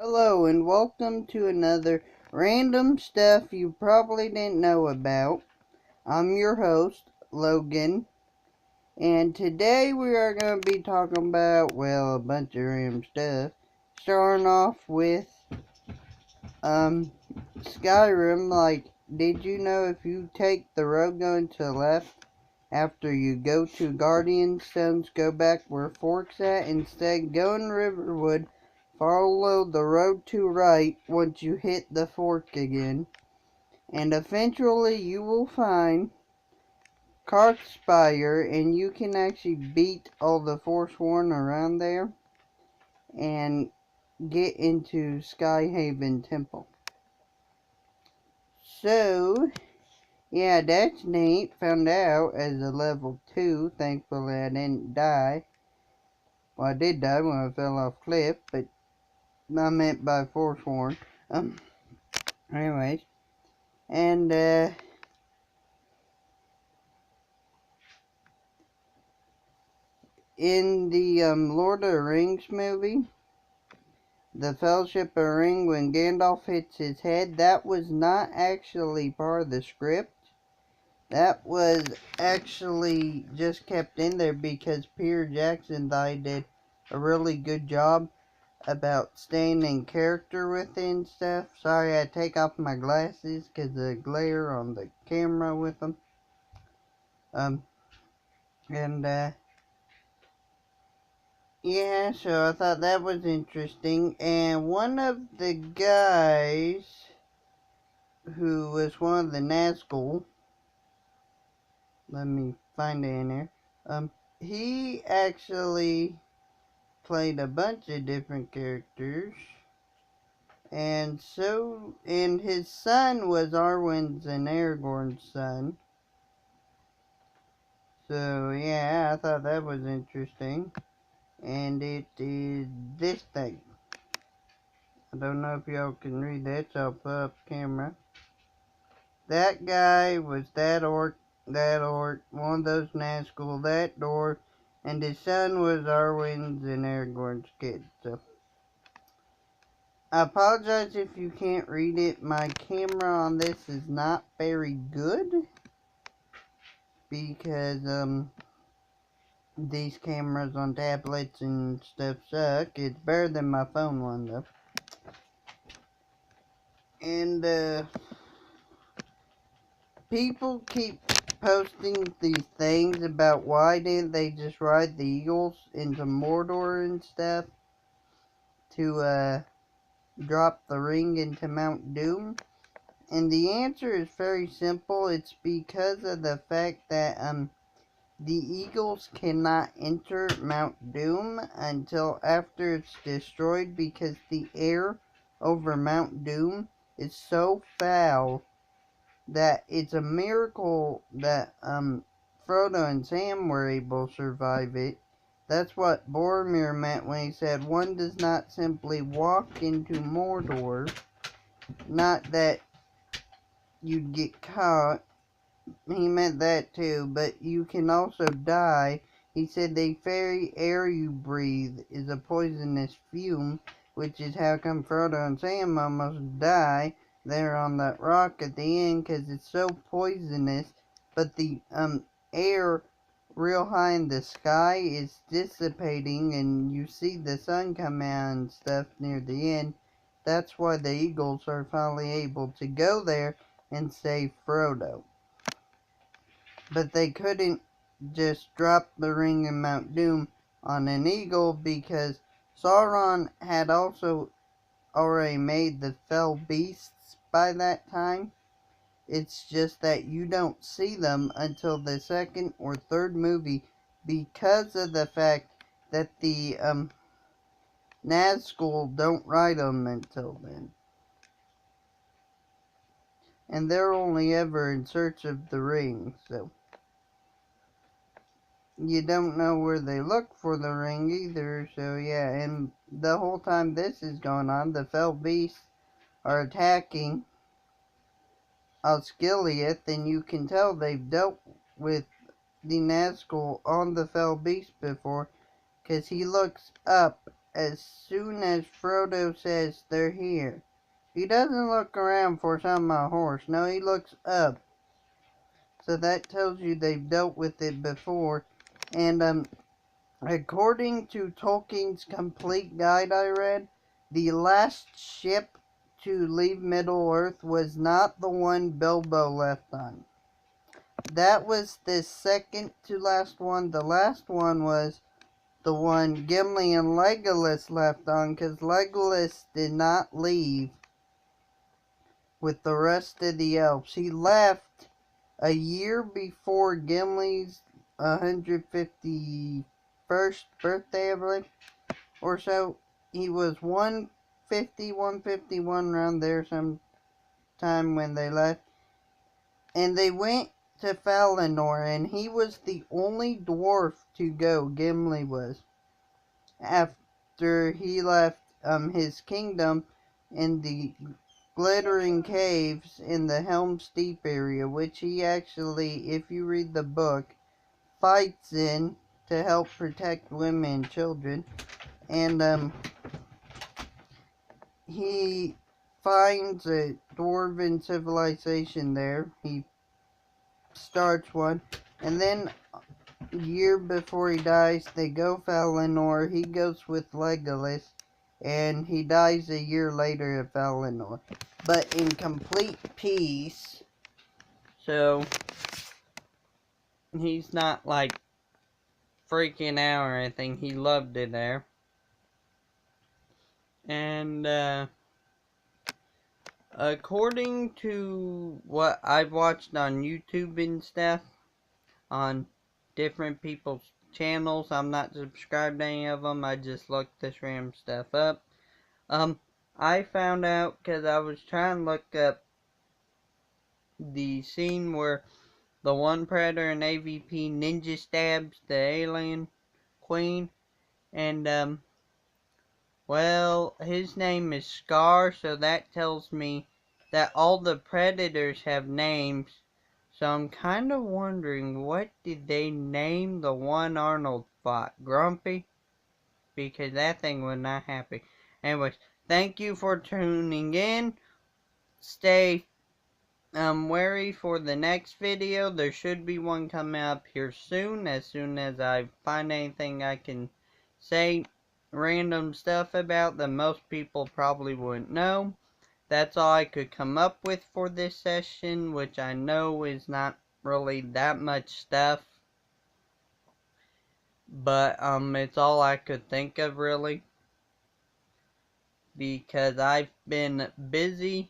Hello and welcome to another random stuff you probably didn't know about. I'm your host, Logan, and today we are going to be talking about, well, a bunch of random stuff. Starting off with, Skyrim. Like, did you know if you take the road going to the left after you go to Guardian Stones, go back where Fork's at, instead go in Riverwood, follow the road to right once you hit the fork again, and eventually you will find Karkspire, and you can actually beat all the Forsworn around there and get into Skyhaven Temple. So, yeah, that's neat. Found out as a level 2. Thankfully I didn't die. Well, I did die when I fell off cliff, but I meant by Forsworn. Anyways. And, in the, Lord of the Rings movie, the Fellowship of the Ring, when Gandalf hits his head, that was not actually part of the script. That was actually just kept in there because Peter Jackson thought he did a really good job about staying in character with it and stuff. Sorry, I take off my glasses because of the glare on the camera with them. Yeah, so I thought that was interesting. And one of the guys who was one of the Nazgul, let me find it in here, he actually played a bunch of different characters. And his son was Arwen's and Aragorn's son. So, yeah, I thought that was interesting. And it is this thing. I don't know if y'all can read that, so I'll put up camera. That guy was that orc, one of those Nazgul, that dwarf, and his son was Arwen's and Aragorn's kid. So, I apologize if you can't read it. My camera on this is not very good because these cameras on tablets and stuff suck. It's better than my phone one though. And people keep posting these things about why didn't they just ride the Eagles into Mordor and stuff to drop the ring into Mount Doom. And the answer is very simple. It's because of the fact that the Eagles cannot enter Mount Doom until after it's destroyed, because the air over Mount Doom is so foul that it's a miracle that Frodo and Sam were able to survive it. That's what Boromir meant when he said one does not simply walk into Mordor. Not that you'd get caught. He meant that too, but you can also die. He said the very air you breathe is a poisonous fume, which is how come Frodo and Sam almost die there on that rock at the end, because it's so poisonous. But the air real high in the sky is dissipating, and you see the sun come out and stuff near the end. That's why the Eagles are finally able to go there and save Frodo. But they couldn't just drop the ring in Mount Doom on an eagle, because Sauron had also already made the fell beasts by that time. It's just that you don't see them until the second or third movie, because of the fact that the Nazgul don't ride them until then. And they're only ever in search of the ring, so you don't know where they look for the ring either. So yeah, and the whole time this is going on, the fell beasts are attacking Osgiliath, and you can tell they've dealt with the Nazgul on the fell beast before, because he looks up as soon as Frodo says they're here. He doesn't look around for some horse. No, he looks up. So that tells you they've dealt with it before. And according to Tolkien's complete guide I read, the last ship to leave Middle-earth was not the one Bilbo left on. That was the second to last one. The last one was the one Gimli and Legolas left on, because Legolas did not leave with the rest of the elves. He left a year before Gimli's 151st birthday, I believe, or so. He was 150, 151, around there sometime when they left. And they went to Valinor, and he was the only dwarf to go, Gimli was, after he left his kingdom in the glittering caves in the Helm's Deep area, which he actually, if you read the book, fights in to help protect women and children. And he finds a dwarven civilization there. He starts one, and then a year before he dies, they go Valinor. He goes with Legolas, and he dies a year later at Valinor, but in complete peace. So he's not like freaking out or anything. He loved it there. And according to what I've watched on YouTube and stuff, on different people's channels, I'm not subscribed to any of them, I just looked this random stuff up. I found out, because I was trying to look up the scene where the one Predator and AVP ninja stabs the alien queen, and well, his name is Scar, so that tells me that all the Predators have names. So I'm kind of wondering, what did they name the one Arnold fought? Grumpy? Because that thing was not happy. Anyways, thank you for tuning in. Stay wary for the next video. There should be one coming up here soon as I find anything I can say random stuff about that most people probably wouldn't know. That's all I could come up with for this session, which I know is not really that much stuff, but it's all I could think of, really, because I've been busy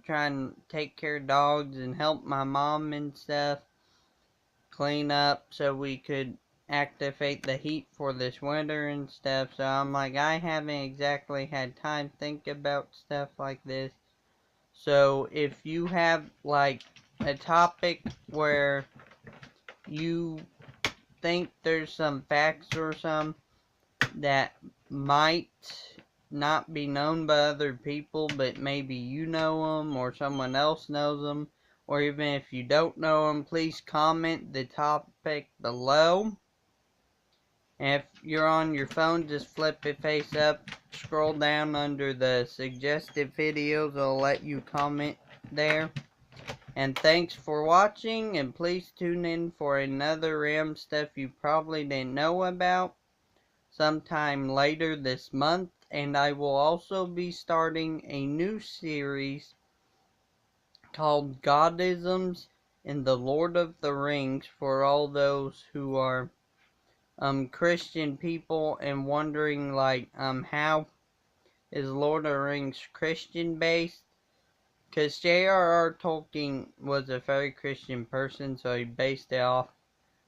trying to take care of dogs and help my mom and stuff clean up so we could activate the heat for this winter and stuff. So I'm like, I haven't exactly had time to think about stuff like this. So if you have like a topic where you think there's some facts or some that might not be known by other people, but maybe you know them or someone else knows them, or even if you don't know them, please comment the topic below. And if you're on your phone, just flip it face up, scroll down under the suggested videos, it'll let you comment there. And thanks for watching, and please tune in for another random stuff you probably didn't know about sometime later this month. And I will also be starting a new series called Godisms in the Lord of the Rings for all those who are Christian people and wondering like how is Lord of the Rings Christian based. Because J.R.R. Tolkien was a very Christian person, so he based it off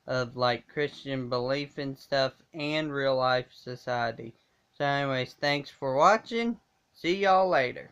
of like Christian belief and stuff and real life society. So anyways, thanks for watching. See y'all later.